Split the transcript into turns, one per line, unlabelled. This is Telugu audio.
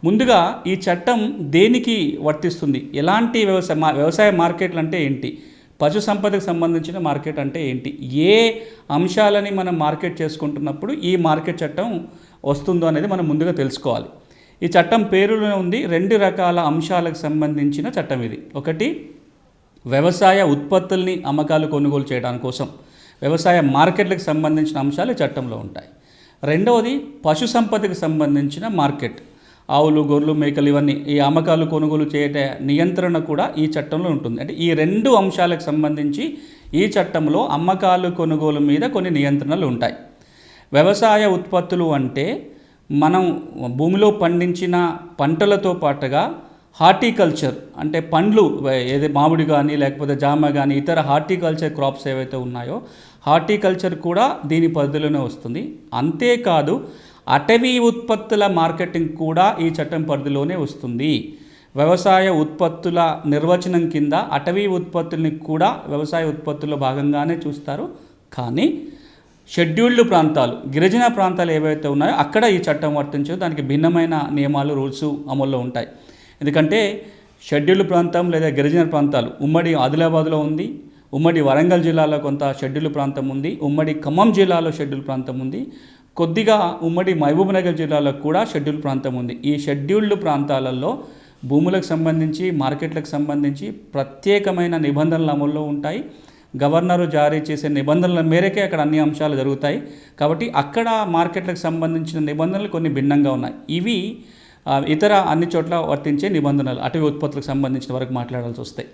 ముందుగా ఈ చట్టం దేనికి వర్తిస్తుంది, ఎలాంటి వ్యవసాయ మార్కెట్లు అంటే ఏంటి, పశు సంపదకు సంబంధించిన మార్కెట్ అంటే ఏంటి, ఏ అంశాలని మనం మార్కెట్ చేసుకుంటున్నప్పుడు ఈ మార్కెట్ చట్టం వస్తుందో అనేది మనం ముందుగా తెలుసుకోవాలి. ఈ చట్టం పేరులోనే ఉంది, 2 రకాల అంశాలకు సంబంధించిన చట్టం ఇది. ఒకటి వ్యవసాయ ఉత్పత్తుల్ని అమ్మకాలు కొనుగోలు చేయడానికి కోసం వ్యవసాయ మార్కెట్లకు సంబంధించిన అంశాలు ఈ చట్టంలో ఉంటాయి. రెండవది పశు సంపదకు సంబంధించిన మార్కెట్, ఆవులు, గొర్రెలు, మేకలు ఇవన్నీ ఈ అమ్మకాలు కొనుగోలు చేయట నియంత్రణ కూడా ఈ చట్టంలో ఉంటుంది. అంటే ఈ 2 అంశాలకు సంబంధించి ఈ చట్టంలో అమ్మకాలు కొనుగోలు మీద కొన్ని నియంత్రణలు ఉంటాయి. వ్యవసాయ ఉత్పత్తులు అంటే మనం భూమిలో పండించిన పంటలతో పాటుగా హార్టికల్చర్ అంటే పండ్లు, ఏది మామిడి కానీ లేకపోతే జామ కానీ ఇతర హార్టికల్చర్ క్రాప్స్ ఏవైతే ఉన్నాయో హార్టికల్చర్ కూడా దీని పరిధిలోనే వస్తుంది. అంతేకాదు అటవీ ఉత్పత్తుల మార్కెటింగ్ కూడా ఈ చట్టం పరిధిలోనే వస్తుంది. వ్యవసాయ ఉత్పత్తుల నిర్వచనం కింద అటవీ ఉత్పత్తుల్ని కూడా వ్యవసాయ ఉత్పత్తుల్లో భాగంగానే చూస్తారు. కానీ షెడ్యూల్డ్ ప్రాంతాలు, గిరిజన ప్రాంతాలు ఏవైతే ఉన్నాయో అక్కడ ఈ చట్టం వర్తించదు. దానికి భిన్నమైన నియమాలు, రూల్స్ అమల్లో ఉంటాయి. ఎందుకంటే షెడ్యూల్డ్ ప్రాంతం లేదా గిరిజన ప్రాంతాలు ఉమ్మడి ఆదిలాబాద్లో ఉంది, ఉమ్మడి వరంగల్ జిల్లాలో కొంత షెడ్యూల్డ్ ప్రాంతం ఉంది, ఉమ్మడి ఖమ్మం జిల్లాలో షెడ్యూల్డ్ ప్రాంతం ఉంది, కొద్దిగా ఉమ్మడి మహబూబ్నగర్ జిల్లాలో కూడా షెడ్యూల్డ్ ప్రాంతం ఉంది. ఈ షెడ్యూల్డ్ ప్రాంతాలలో భూములకు సంబంధించి, మార్కెట్లకు సంబంధించి ప్రత్యేకమైన నిబంధనలు అమల్లో ఉంటాయి. గవర్నరు జారీ చేసే నిబంధనల మేరకే అక్కడ అన్ని అంశాలు జరుగుతాయి. కాబట్టి అక్కడ మార్కెట్లకు సంబంధించిన నిబంధనలు కొన్ని భిన్నంగా ఉన్నాయి. ఇవి ఇతర అన్ని చోట్ల వర్తించే నిబంధనలు, అటవీ ఉత్పత్తులకు సంబంధించిన వరకు మాట్లాడాల్సి వస్తాయి.